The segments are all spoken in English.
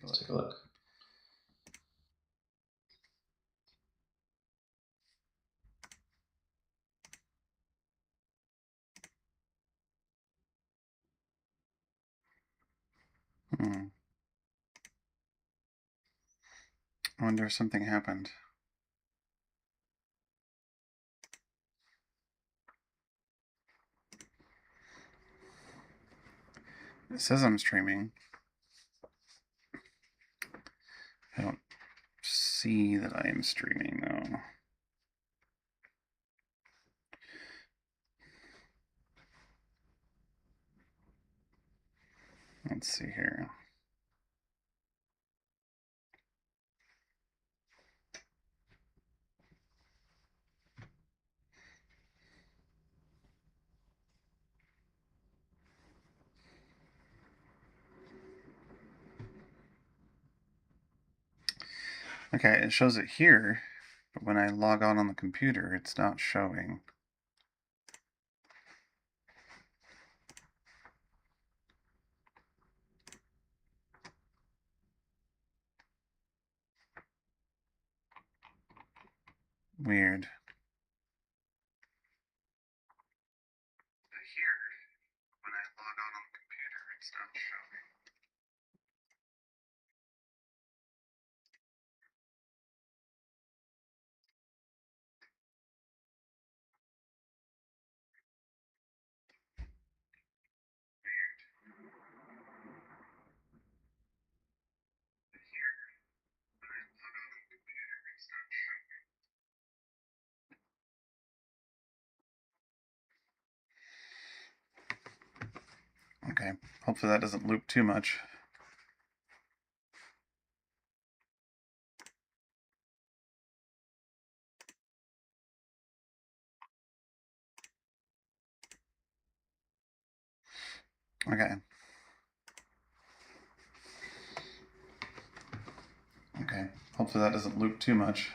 Let's take a look. I wonder if something happened. It says I'm streaming. I don't see that I am streaming, though. Let's see here. Okay, it shows it here, but when I log on the computer, it's not showing. Weird. Here, when I log on the computer, it's not showing. Okay, hopefully that doesn't loop too much. Okay. Okay, hopefully that doesn't loop too much.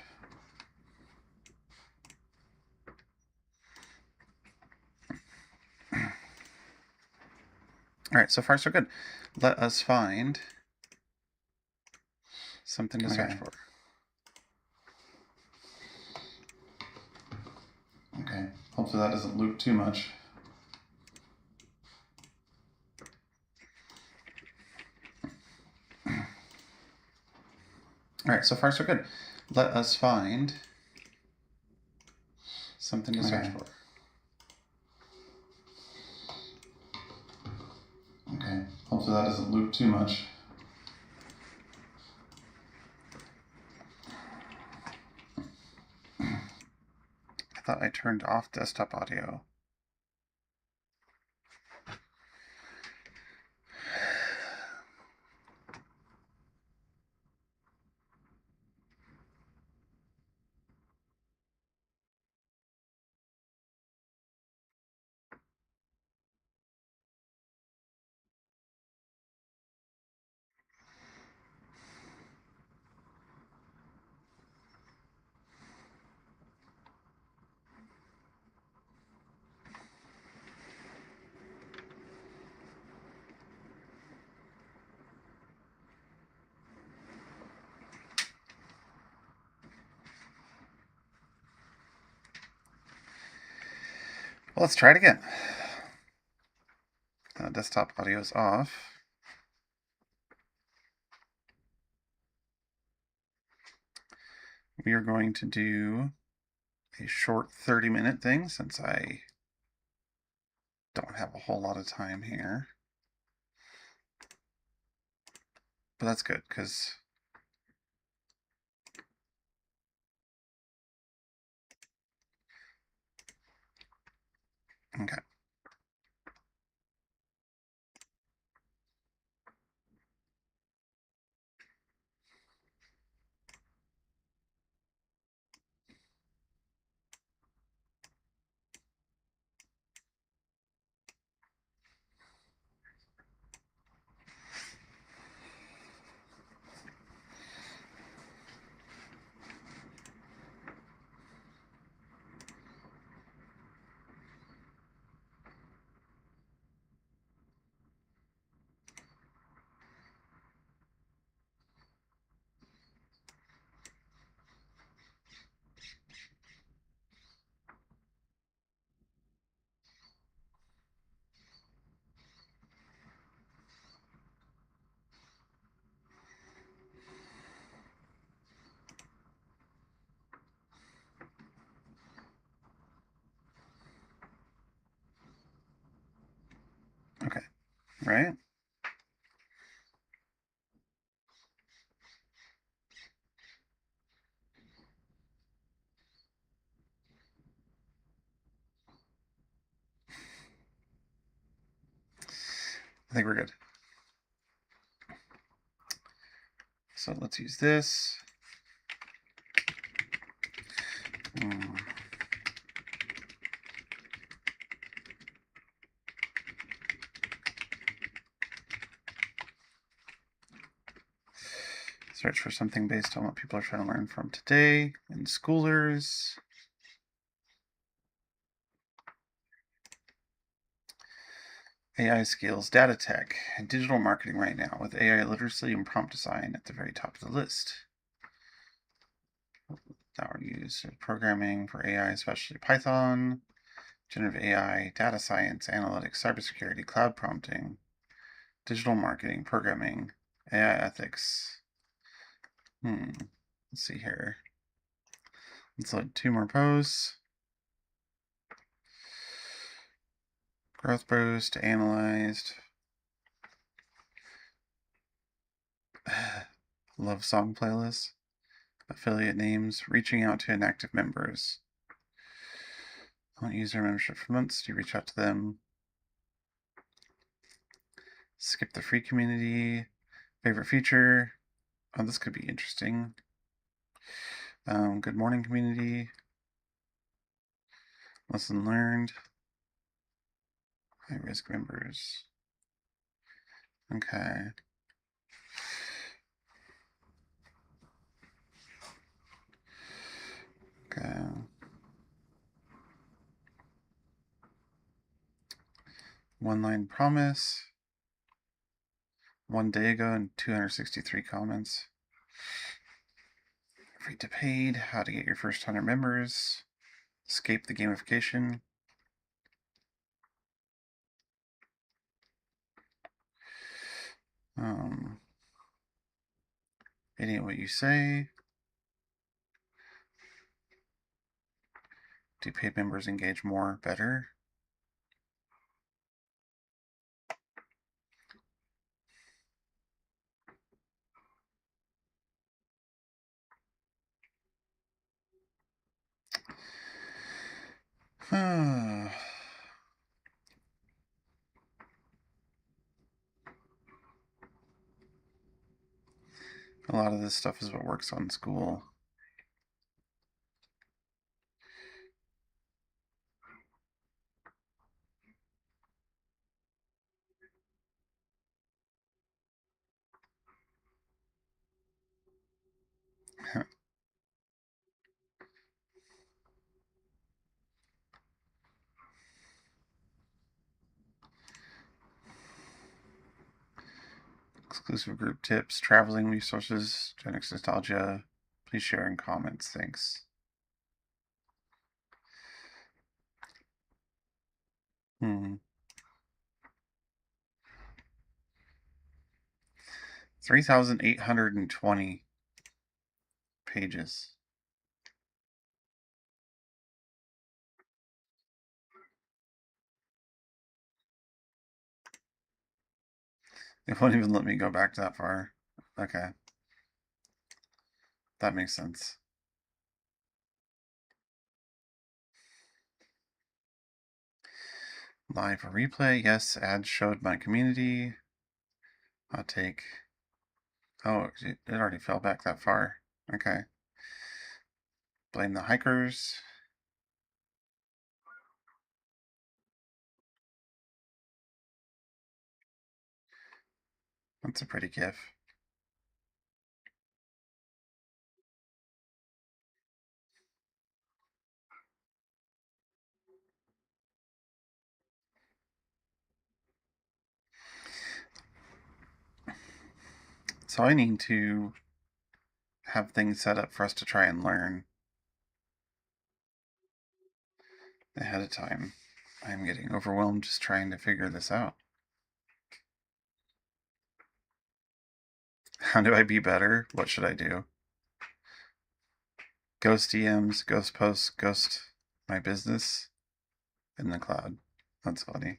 All right, so far so good. Let us find something to search for. Okay, hopefully that doesn't loop too much. All right, so far so good. Let us find something to search for. Okay, hopefully that doesn't loop too much. I thought I turned off desktop audio. Well, let's try it again. Desktop audio is off. We are going to do a short 30-minute thing since I don't have a whole lot of time here. But that's good because okay. right? I think we're good. So let's use this. Search for something based on what people are trying to learn from today in schoolers. AI skills, data tech, and digital marketing right now with AI literacy and prompt design at the very top of the list. That we're used programming for AI, especially Python, generative AI, data science, analytics, cybersecurity, cloud prompting, digital marketing, programming, AI ethics. Let's see here. Let's load 2 more posts. Growth boost, analyzed. Love song playlists. Affiliate names, reaching out to inactive members. I won't use their membership for months. Do you reach out to them? Skip the free community. Favorite feature. Oh, this could be interesting. Good morning community. Lesson learned. High risk members. Okay. Okay. One line promise. 1 day ago and 263 comments. Free to paid. How to get your first 100 members. Escape the gamification. Idiot what you say. Do paid members engage more? Better? A lot of this stuff is what works on school. Exclusive group tips, traveling resources, Gen X nostalgia. Please share in comments. Thanks. 3,820 pages. It won't even let me go back that far. Okay. That makes sense. Live replay. Yes, ads showed my community. Hot take. Oh, it already fell back that far. Okay. Blame the hikers. That's a pretty gif. So I need to have things set up for us to try and learn ahead of time. I'm getting overwhelmed just trying to figure this out. How do I be better? What should I do? Ghost DMs, ghost posts, ghost my business in the cloud. That's funny.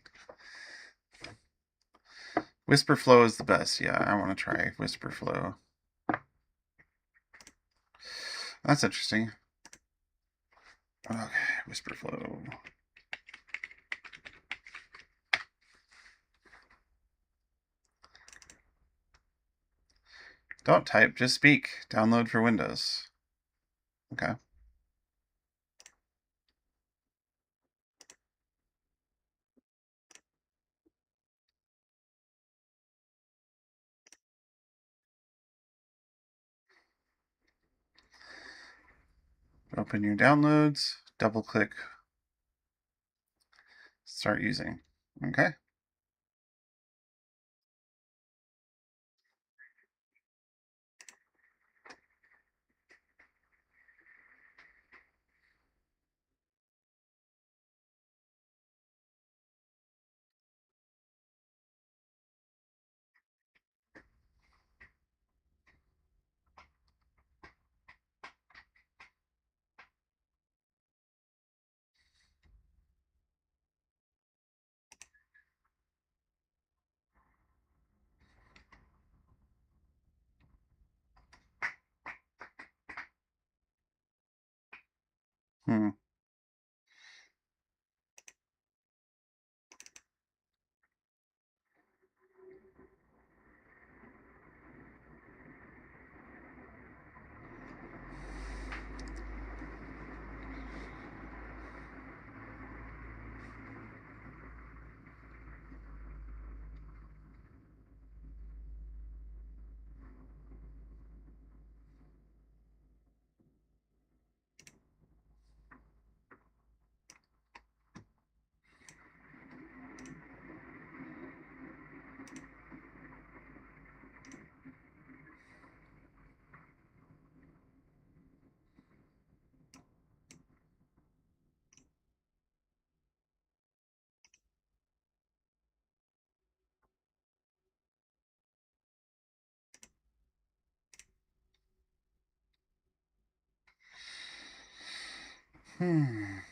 WhisperFlow is the best. Yeah, I want to try WhisperFlow. That's interesting. Okay, WhisperFlow. Don't type, just speak. Download for Windows. Okay. Open your downloads, double click, start using. Okay. Hmm. Hmm.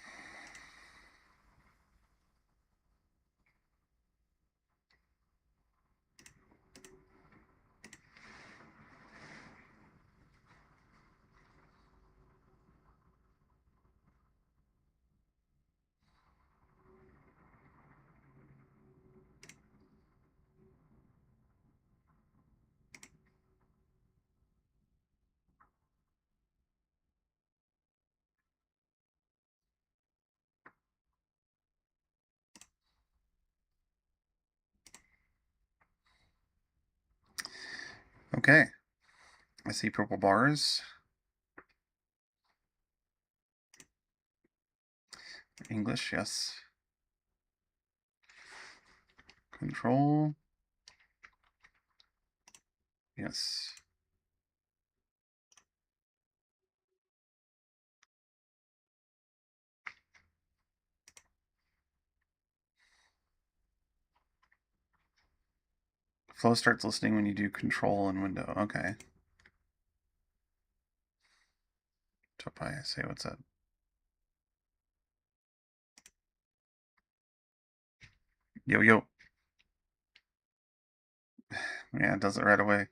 Okay. I see purple bars. English, yes. Control. Yes. Flow starts listening when you do control and window. Okay. Topai, say what's up. Yo, yo. Yeah, it does it right away.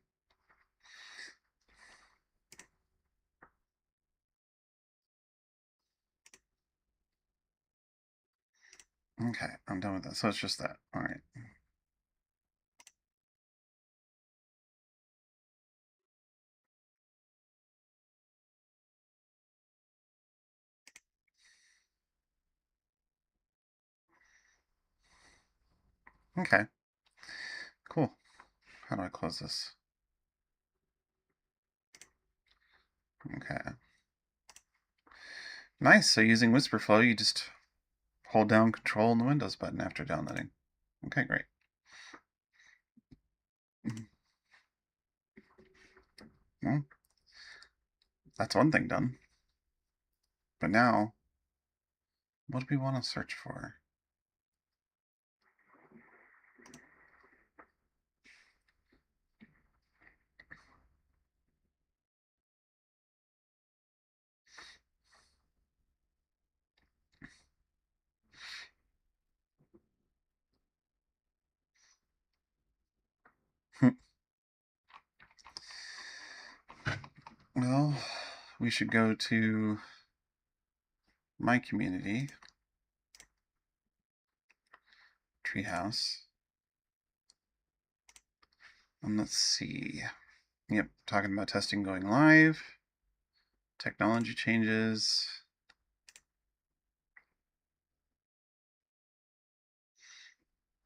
Okay, I'm done with that. So it's just that. All right. Okay. Cool. How do I close this? Okay. Nice. So using WhisperFlow, you just hold down Control and the Windows button after downloading. Okay, great. Well, that's one thing done. But now, what do we want to search for? Well, we should go to my community, Treehouse. And let's see. Yep, talking about testing going live. Technology changes.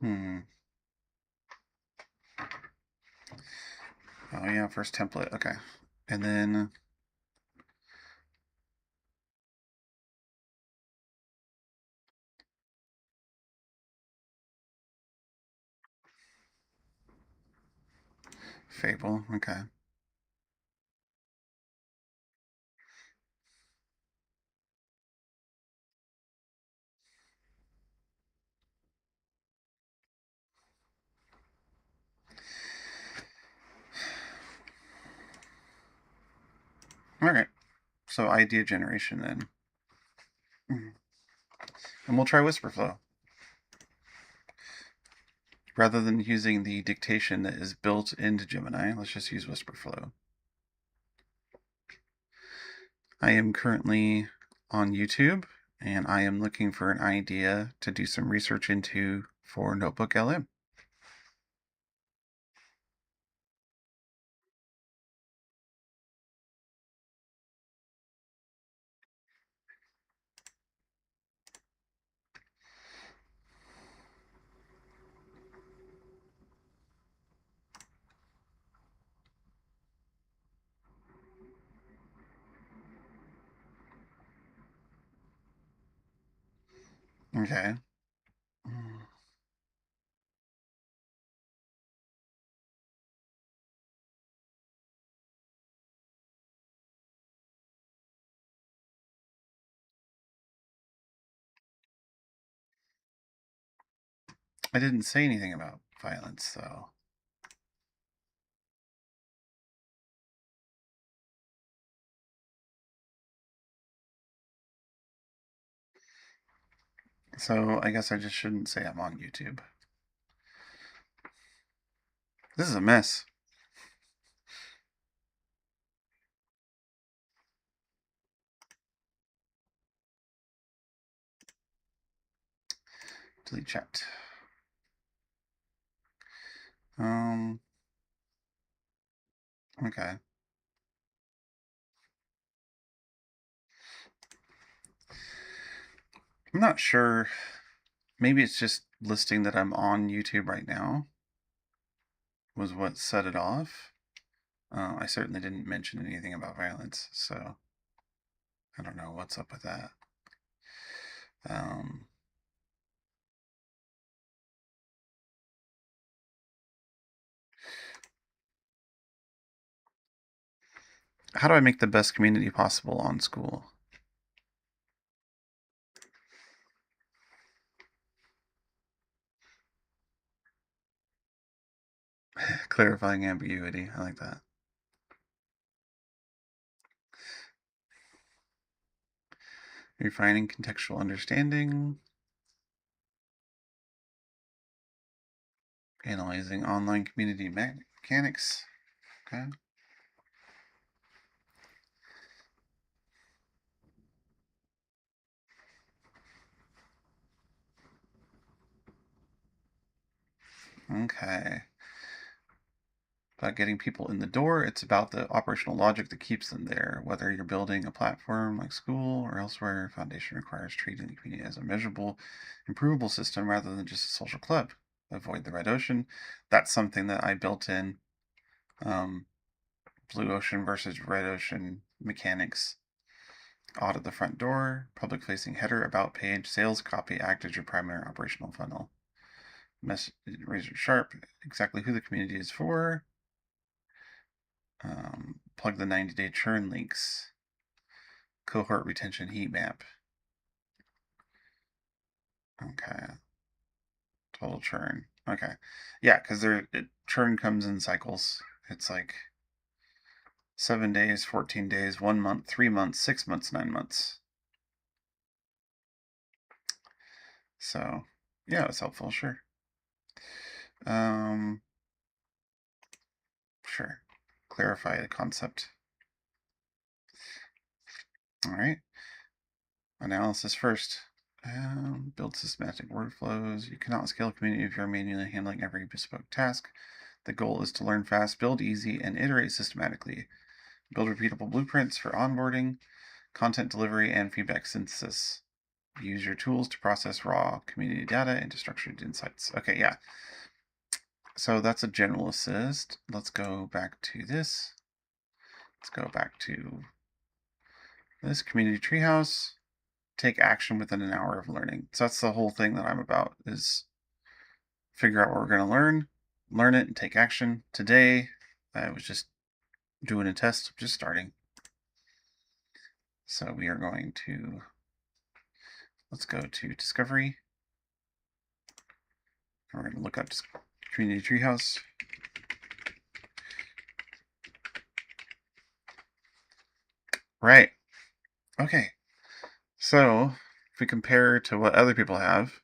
Oh yeah, first template. Okay. And then Fable. Okay. All right. So idea generation then. And we'll try Whisperflow. Rather than using the dictation that is built into Gemini, let's just use Whisperflow. I am currently on YouTube, and I am looking for an idea to do some research into for Notebook LM. Okay. I didn't say anything about violence, though. So I guess I just shouldn't say I'm on YouTube. This is a mess. Delete chat. Okay. I'm not sure. Maybe it's just listing that I'm on YouTube right now was what set it off. I certainly didn't mention anything about violence, so I don't know what's up with that. Um, how do I make the best community possible on school? Clarifying ambiguity. I like that. Refining contextual understanding. Analyzing online community mechanics. Okay. Okay. About getting people in the door. It's about the operational logic that keeps them there. Whether you're building a platform like school or elsewhere, foundation requires treating the community as a measurable, improvable system rather than just a social club. Avoid the red ocean. That's something that I built in. Blue ocean versus red ocean mechanics. Audit the front door. Public facing header, about page, sales copy act as your primary operational funnel. Razor sharp. Exactly who the community is for. Plug the 90-day churn links. Cohort retention heat map. Okay. Total churn. Okay. Yeah, because churn comes in cycles. It's like 7 days, 14 days, 1 month, 3 months, 6 months, 9 months. So yeah, it's helpful, sure. Sure. Clarify the concept. All right. Analysis first. Build systematic workflows. You cannot scale a community if you're manually handling every bespoke task. The goal is to learn fast, build easy, and iterate systematically. Build repeatable blueprints for onboarding, content delivery, and feedback synthesis. Use your tools to process raw community data into structured insights. Okay, yeah. So that's a general assist. Let's go back to this. Let's go back to this community treehouse. Take action within an hour of learning. So that's the whole thing that I'm about, is figure out what we're going to learn it, and take action. Today, I was just doing a test, just starting. So we are going to, let's go to Discovery. We're going to look up Community Treehouse. Right. Okay. So if we compare to what other people have,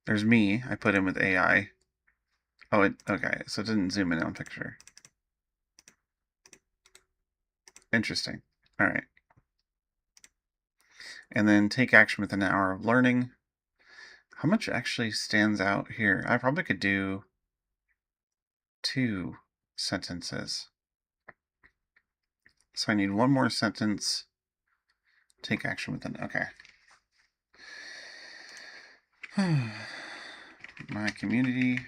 there's me. I put in with AI. Oh, okay. So it didn't zoom in on picture. Interesting. All right. And then take action within an hour of learning. How much actually stands out here? I probably could do 2 sentences. So I need one more sentence. Take action within. Okay. My community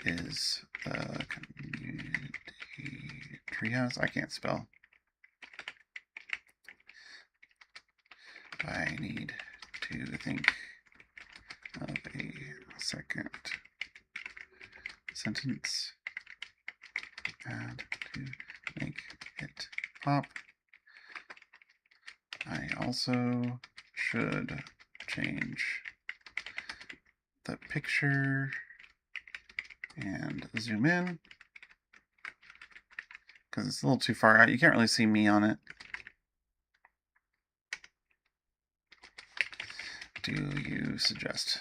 is the community treehouse. I can't spell. I need to think of a second sentence and to make it pop. I also should change the picture and zoom in because it's a little too far out. You can't really see me on it. Do you suggest?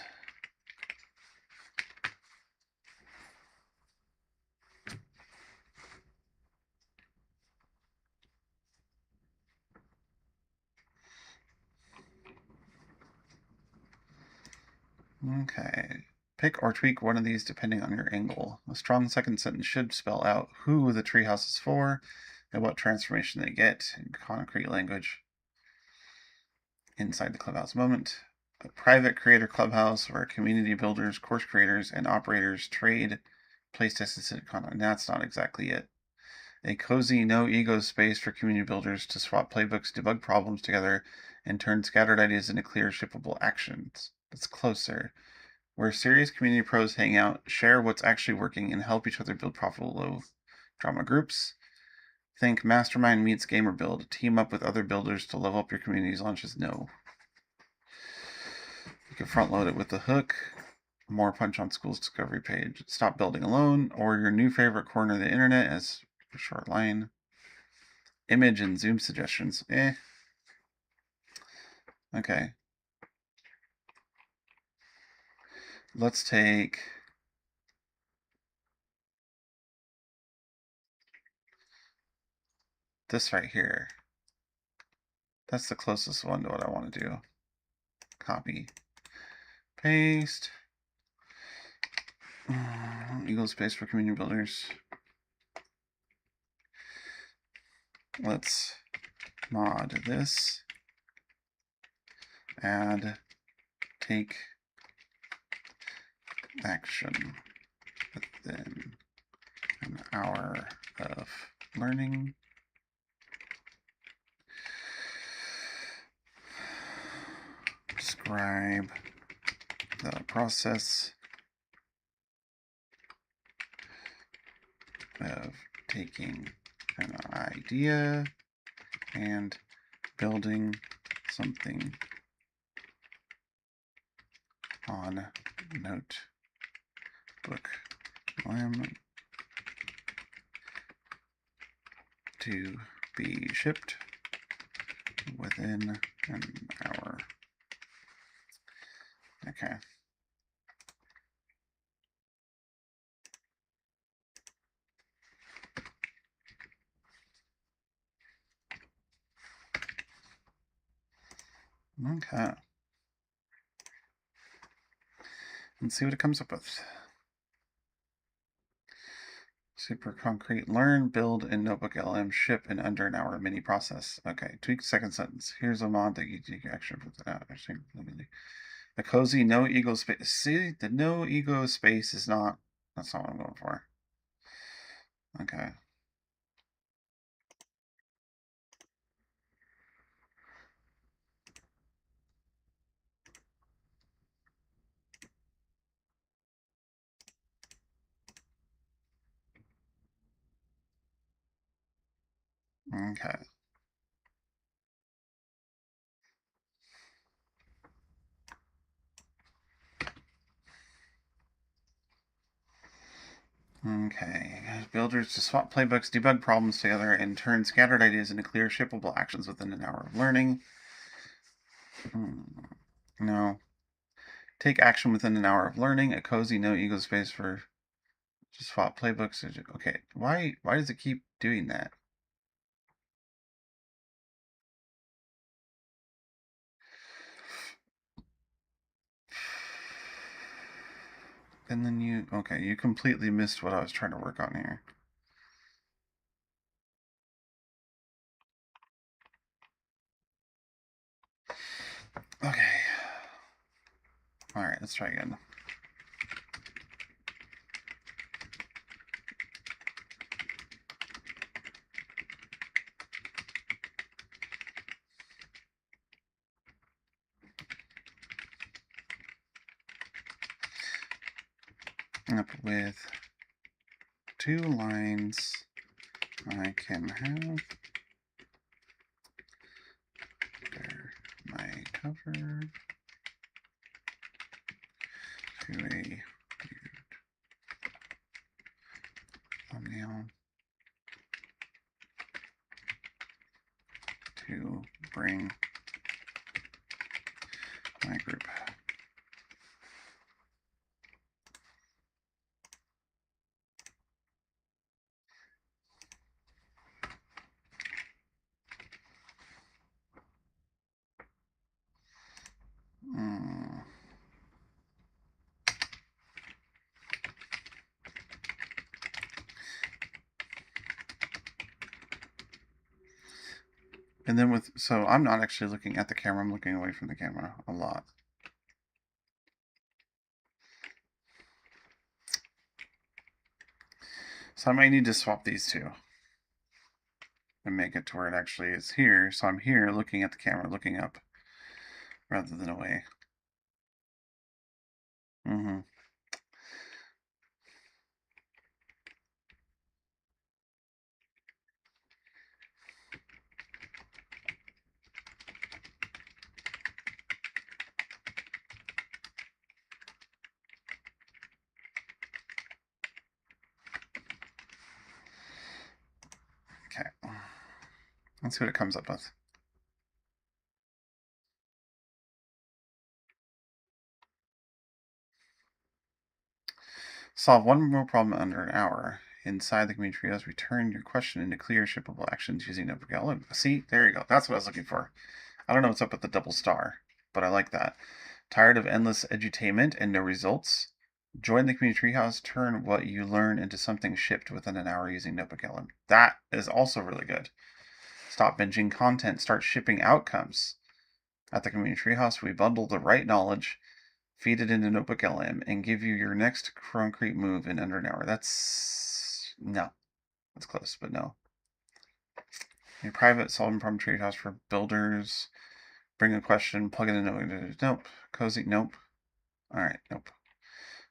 Okay. Pick or tweak one of these depending on your angle. A strong second sentence should spell out who the treehouse is for and what transformation they get in concrete language. Inside the Clubhouse moment. A private creator clubhouse where community builders, course creators, and operators trade place-tested content. That's not exactly it. A cozy, no-ego space for community builders to swap playbooks, debug problems together, and turn scattered ideas into clear, shippable actions. That's closer. Where serious community pros hang out, share what's actually working, and help each other build profitable low-drama groups. Think Mastermind meets Gamer Build. Team up with other builders to level up your community's launches. No. You can front load it with the hook. More punch on school's discovery page. Stop building alone, or your new favorite corner of the internet as a short line. Image and zoom suggestions. Okay. Let's take this right here. That's the closest one to what I want to do. Copy. Paste. Eagle space for community builders. Let's mod this. Add take action within an hour of learning. Describe the process of taking an idea and building something on Notebook LM to be shipped within an hour. Okay. Okay. Let's see what it comes up with. Super concrete. Learn, build in Notebook LM, ship in under an hour, mini process. Okay, tweak second sentence. Here's a mod that you take action with that. The cozy no ego space. See, the no ego space is not, that's not what I'm going for. Okay. Okay. Okay. Builders to swap playbooks, debug problems together, and turn scattered ideas into clear, shippable actions within an hour of learning. No. Take action within an hour of learning. A cozy, no ego space for just swap playbooks. Okay. Why does it keep doing that? And then you completely missed what I was trying to work on here. Okay. All right, let's try again. Up with 2 lines I can have. There, my cover to a thumbnail to bring my group. And then so I'm not actually looking at the camera, I'm looking away from the camera a lot. So I might need to swap these two and make it to where it actually is here. So I'm here looking at the camera, looking up rather than away. Mm-hmm. Okay. Let's see what it comes up with. Solve one more problem under an hour. Inside the community treehouse, return your question into clear, shippable actions using Notebook LM. See, there you go. That's what I was looking for. I don't know what's up with the double star, but I like that. Tired of endless edutainment and no results? Join the community treehouse. Turn what you learn into something shipped within an hour using Notebook LM. That is also really good. Stop binging content. Start shipping outcomes. At the community treehouse, we bundle the right knowledge, feed it into Notebook LM, and give you your next concrete move in under an hour. No. That's close, but no. A private solving problem treehouse for builders. Bring a question, plug it in. Nope. Cozy, nope. All right, nope.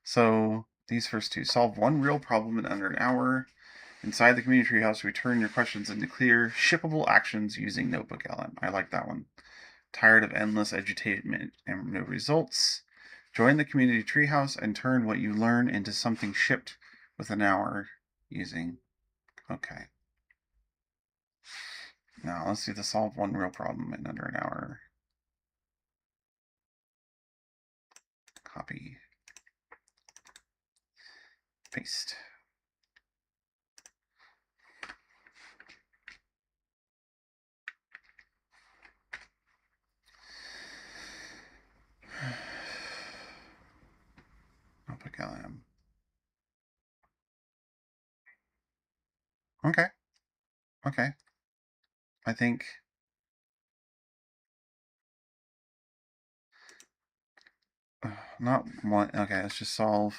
So these first two. Solve one real problem in under an hour. Inside the community treehouse, return your questions into clear, shippable actions using Notebook LM. I like that one. Tired of endless edutainment and no results? Join the community treehouse and turn what you learn into something shipped within an hour using. Okay. Now let's see the solve one real problem in under an hour. Copy. Paste. Okay. Okay. I think not one. Okay, let's just solve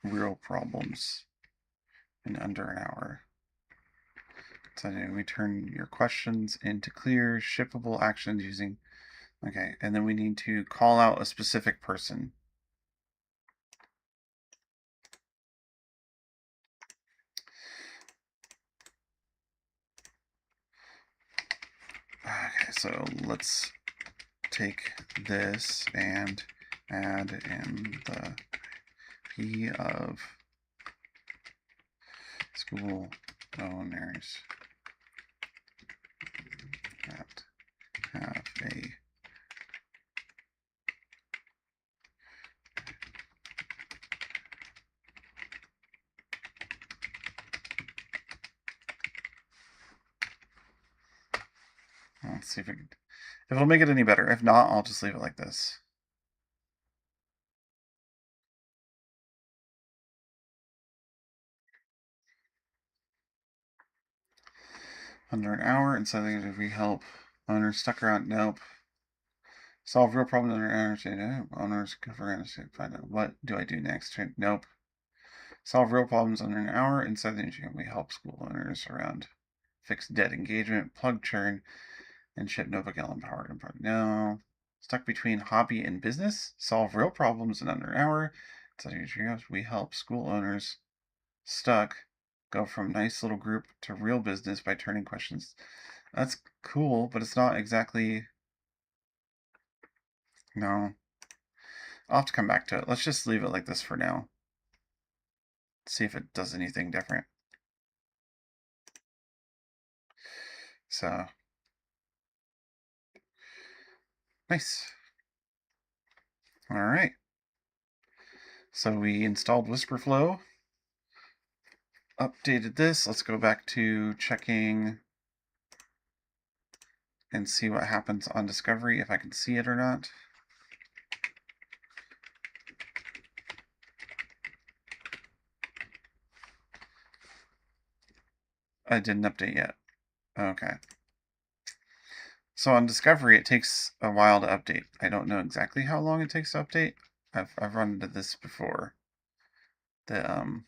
real problems in under an hour. So we turn your questions into clear, shippable actions using. Okay, and then we need to call out a specific person. Okay, so let's take this and add in the P of school owners that have a let's see if it'll make it any better. If not, I'll just leave it like this. Under an hour, and so if we help owners stuck around, nope. Solve real problems under an hour. Owners confirm find out what do I do next? Nope. Solve real problems under an hour inside the industry. We help school owners around fix debt engagement, plug churn, and ship notebook LM powered and no. Stuck between hobby and business. Solve real problems in under an hour. Inside the industry. We help school owners stuck go from nice little group to real business by turning questions. That's cool, but it's not exactly. No. I'll have to come back to it. Let's just leave it like this for now. See if it does anything different. So, nice. All right. So we installed Whisperflow, updated this. Let's go back to checking and see what happens on discovery, if I can see it or not. I didn't update yet. Okay. So on discovery, it takes a while to update. I don't know exactly how long it takes to update. I've run into this before. It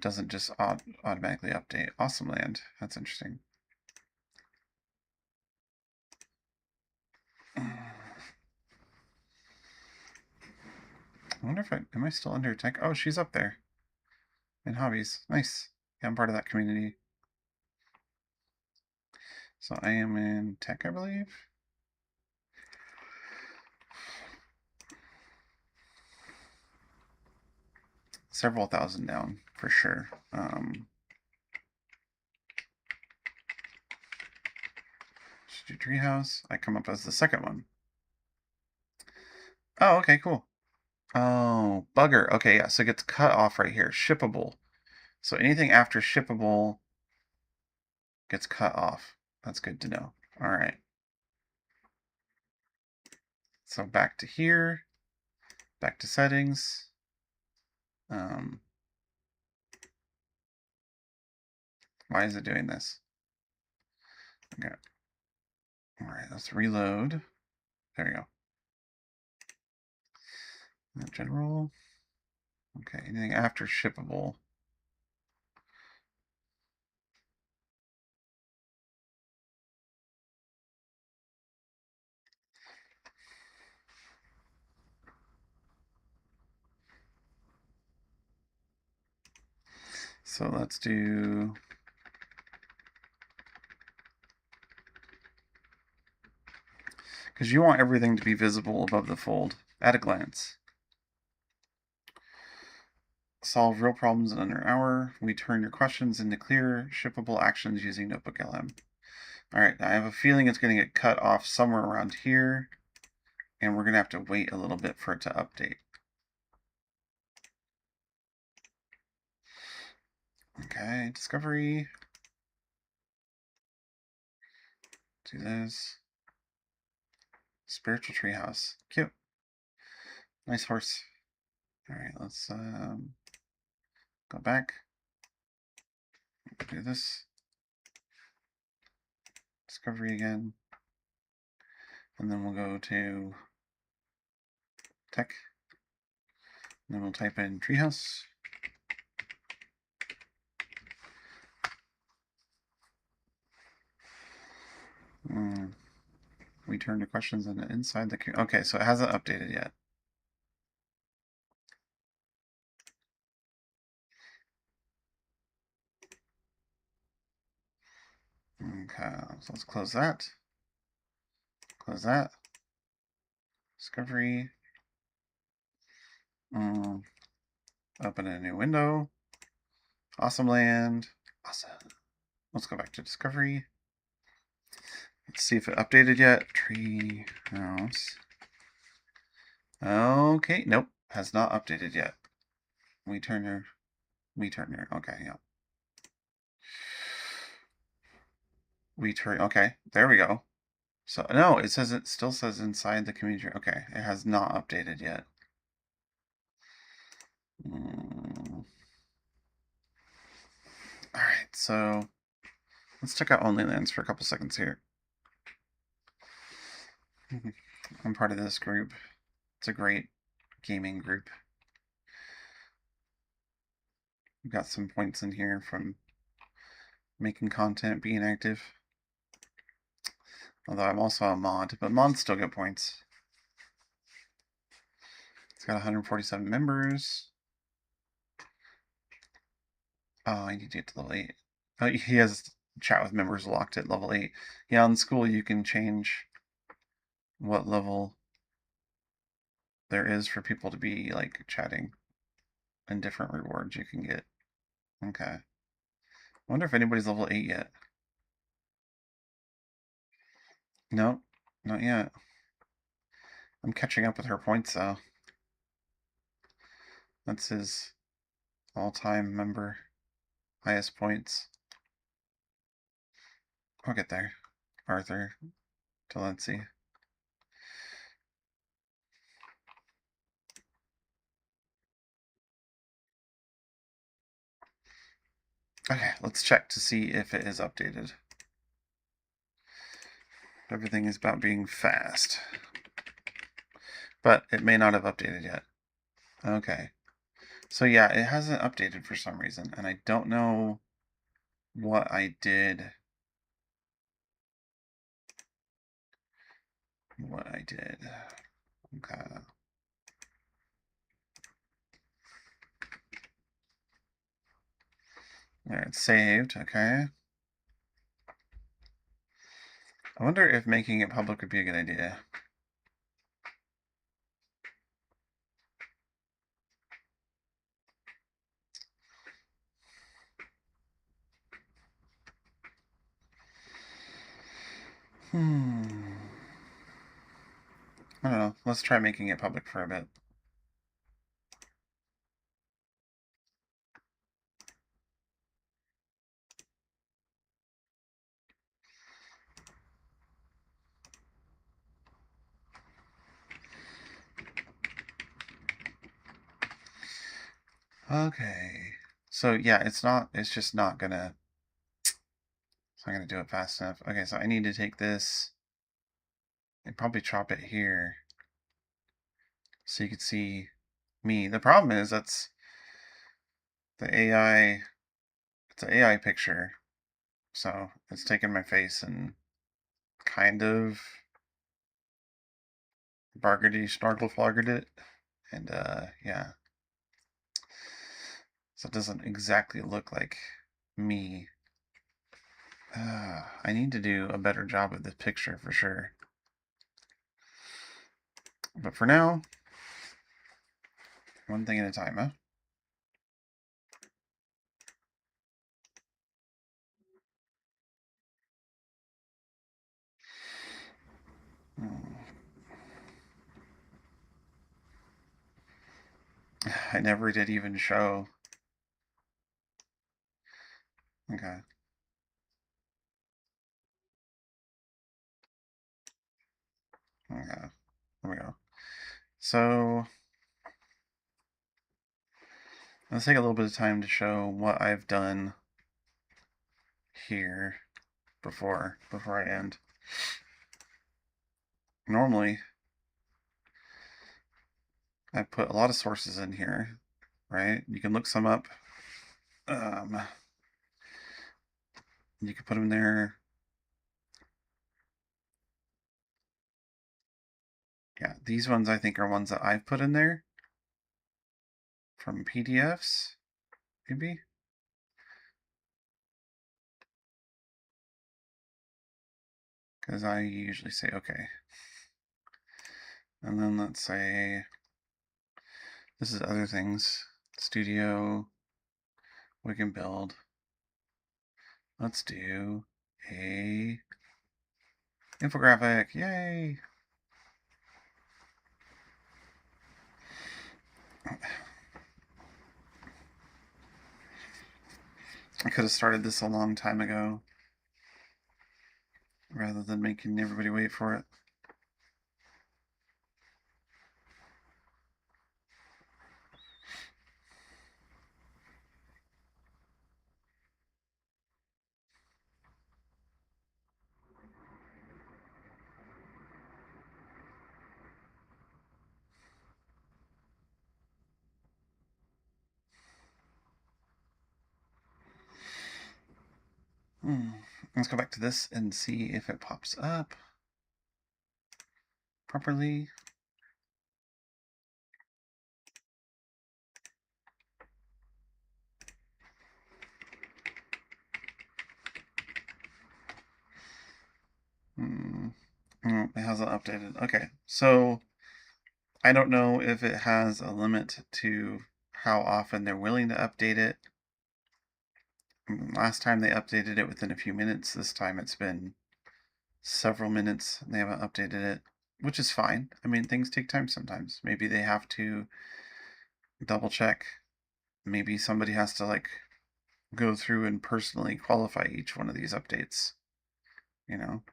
doesn't just automatically update. Awesome Land. That's interesting. I wonder if am I still under tech? Oh, she's up there. In hobbies. Nice. Yeah, I'm part of that community. So I am in tech, I believe. Several thousand down, for sure. Let's do Treehouse. I come up as the second one. Oh, okay, cool. Oh, bugger. Okay, yeah, so it gets cut off right here. Shippable. So anything after shippable gets cut off. That's good to know. All right. So back to here. Back to settings. Why is it doing this? Okay. All right, let's reload. There we go. General. Okay, anything after shippable. So let's do. Because you want everything to be visible above the fold at a glance. Solve real problems in under an hour. We turn your questions into clear, shippable actions using Notebook LM. All right, I have a feeling it's going to get cut off somewhere around here, and we're going to have to wait a little bit for it to update. Okay, discovery. Do this. Spiritual Treehouse. Cute. Nice horse. All right, let's go back. Do this. Discovery again. And then we'll go to tech. And then we'll type in treehouse. We turn to questions and inside the queue. Okay, so it hasn't updated yet. Okay, so let's close that. Close that. Discovery. Open a new window. Awesome land. Awesome. Let's go back to Discovery. Let's see if it updated yet. Tree house. Okay, nope. Has not updated yet. We turn her. Okay, yeah. Okay, there we go. So, no, it still says inside the community. Okay, it has not updated yet. Alright, so let's check out OnlyLands for a couple seconds here. I'm part of this group. It's a great gaming group. We've got some points in here from making content, being active. Although I'm also a mod, but mods still get points. It's got 147 members. Oh, I need to get to level 8. Oh, he has chat with members locked at level 8. Yeah, in school you can change what level there is for people to be, like, chatting. And different rewards you can get. Okay. I wonder if anybody's level 8 yet. Nope, not yet. I'm catching up with her points, though. That's his all-time member. Highest points. I'll get there. Arthur Delancey. Okay, let's check to see if it is updated. Everything is about being fast. But it may not have updated yet. Okay. So yeah, it hasn't updated for some reason, and I don't know what I did. Okay. There, it's saved. Okay. I wonder if making it public would be a good idea. I don't know. Let's try making it public for a bit. Okay. So yeah, it's just not gonna do it fast enough. Okay, so I need to take this and probably chop it here so you can see me. The problem is that's the AI, it's an AI picture. So it's taken my face and kind of bargety snorkel floggered it. And yeah. So it doesn't exactly look like me. I need to do a better job of this picture for sure. But for now, one thing at a time, huh? I never did even show. Okay. Okay. There we go. So Let's take a little bit of time to show what I've done here before I end. Normally, I put a lot of sources in here, right? You can look some up. You can put them there. Yeah, these ones I think are ones that I've put in there from PDFs, maybe. Because I usually say okay. And then let's say this is other things. Studio, we can build. Let's do a infographic. Yay! I could have started this a long time ago rather than making everybody wait for it. Let's go back to this and see if it pops up properly. It hasn't updated. Okay, so I don't know if it has a limit to how often they're willing to update it. Last time they updated it within a few minutes. This time it's been several minutes and they haven't updated it, which is fine. I mean, things take time sometimes. Maybe they have to double check. Maybe somebody has to like go through and personally qualify each one of these updates, you know.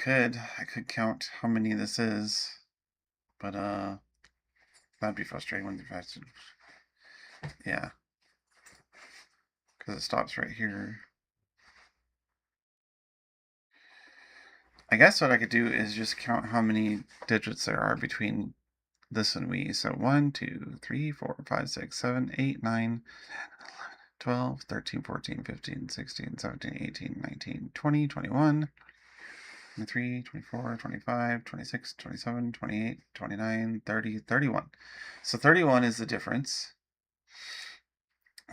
I could count how many this is, but that'd be frustrating when yeah, because it stops right here. I guess what I could do is just count how many digits there are between this and we. So 1, 2, 3, 4, 5, 6, 7, 8, 9, 12, 13, 14, 15, 16, 17, 18, 19, 20, 21, 23, 24, 25, 26, 27, 28, 29, 30, 31. So 31 is the difference.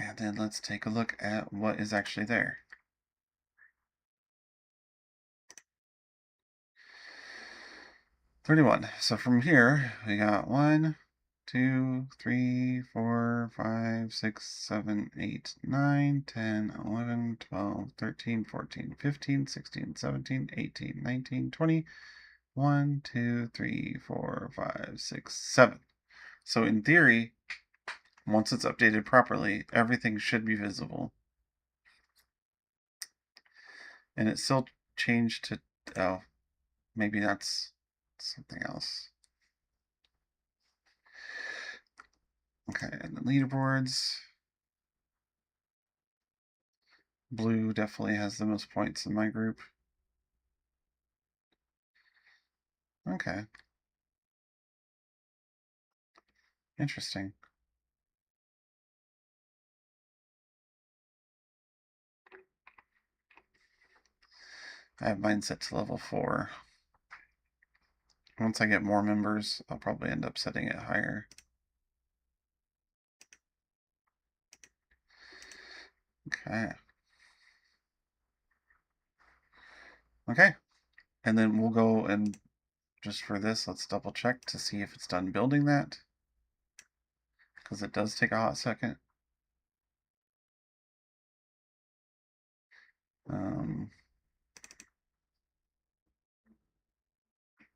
And then let's take a look at what is actually there. 31. So from here, we got 1, 2, 3, 4, 5, 6, 7, 8, 9, 10, 11, 12, 13, 14, 15, 16, 17, 18, 19, 20. 1, 2, 3, 4, 5, 6, 7. So in theory, once it's updated properly, everything should be visible. And it still changed to, oh, maybe that's something else. Okay, and the leaderboards. Blue definitely has the most points in my group. Okay. Interesting. I have mine set to level 4. Once I get more members, I'll probably end up setting it higher. Okay. Okay. And then we'll go and just for this, let's double check to see if it's done building that. Because it does take a hot second.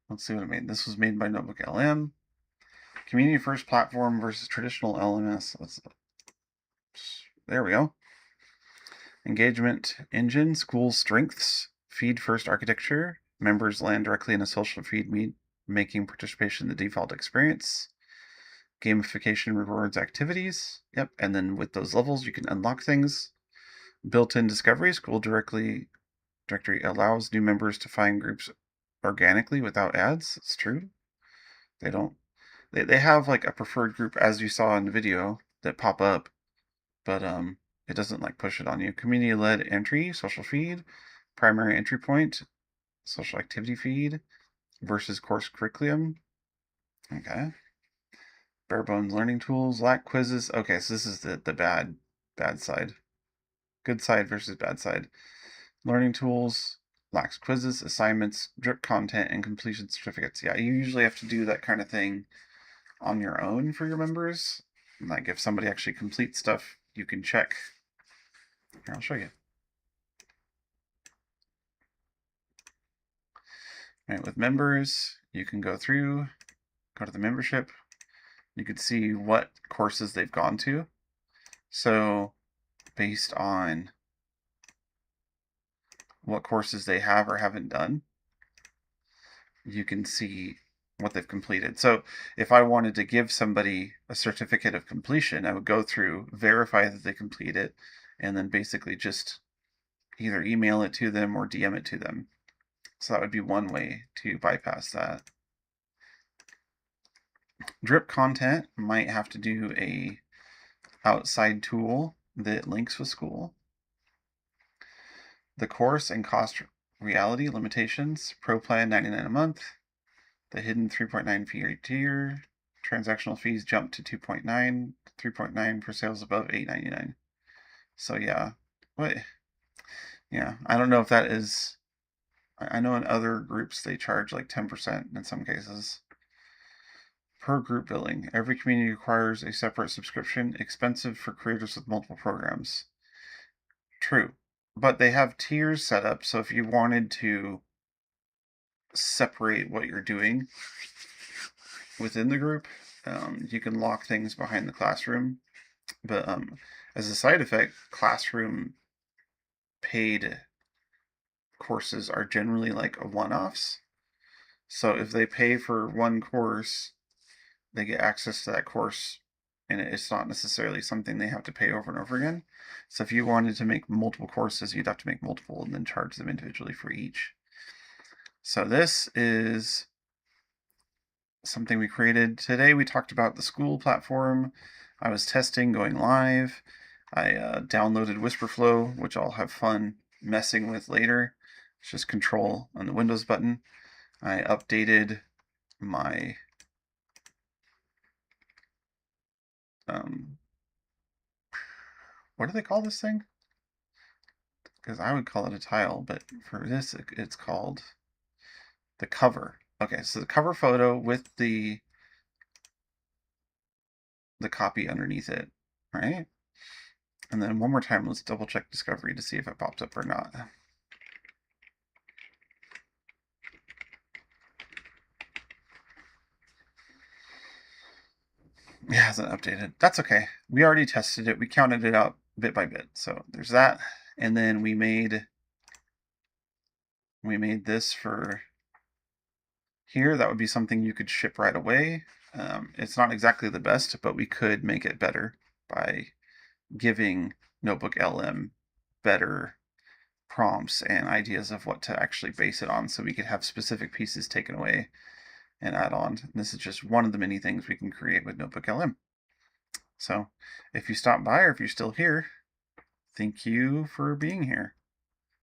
Let's see what it made. This was made by Notebook LM. Community first platform versus traditional LMS. There we go. Engagement engine, school strengths, feed first architecture. Members land directly in a social feed, making participation the default experience. Gamification rewards activities. Yep. And then with those levels, you can unlock things. Built-in discovery. School directory allows new members to find groups organically without ads. It's true. They have like a preferred group, as you saw in the video, that pop up, but it doesn't like push it on you. Community-led entry, social feed, primary entry point, social activity feed versus course curriculum. Okay. Bare bones learning tools, lack quizzes. Okay, so this is the bad side. Good side versus bad side. Learning tools, lacks quizzes, assignments, drip content, and completion certificates. Yeah, you usually have to do that kind of thing on your own for your members. Like if somebody actually completes stuff, you can check. Here, I'll show you. All right, with members, you can go through, go to the membership. You can see what courses they've gone to. So based on what courses they have or haven't done, you can see what they've completed. So if I wanted to give somebody a certificate of completion, I would go through, verify that they complete it, and then basically just either email it to them or DM it to them. So that would be one way to bypass that. Drip content might have to do a outside tool that links with school. The course and cost reality limitations, Pro plan $99 a month, the hidden 3.9 fee tier, transactional fees jump to 2.9, 3.9 for sales above $8.99. So yeah, what? Yeah, I don't know if that is. I know in other groups they charge like 10% in some cases. Per group billing. Every community requires a separate subscription, expensive for creators with multiple programs. True. But they have tiers set up, so if you wanted to separate what you're doing within the group, you can lock things behind the classroom. But as a side effect, classroom paid courses are generally like one-offs. So if they pay for one course, they get access to that course, and it's not necessarily something they have to pay over and over again. So if you wanted to make multiple courses, you'd have to make multiple and then charge them individually for each. So this is something we created. Today we talked about the school platform. I was testing going live. I downloaded Whisperflow, which I'll have fun messing with later. It's just control on the Windows button. I updated my what do they call this thing? Because I would call it a tile, but for this it's called the cover. Okay, so the cover photo with the copy underneath it, right? And then one more time, let's double check Discovery to see if it pops up or not. It hasn't updated. That's okay. We already tested it. We counted it out bit by bit. So there's that. And then we made this for here. That would be something you could ship right away. It's not exactly the best, but we could make it better by giving NotebookLM better prompts and ideas of what to actually base it on, so we could have specific pieces taken away and add on. And this is just one of the many things we can create with NotebookLM. So if you stopped by or if you're still here, thank you for being here.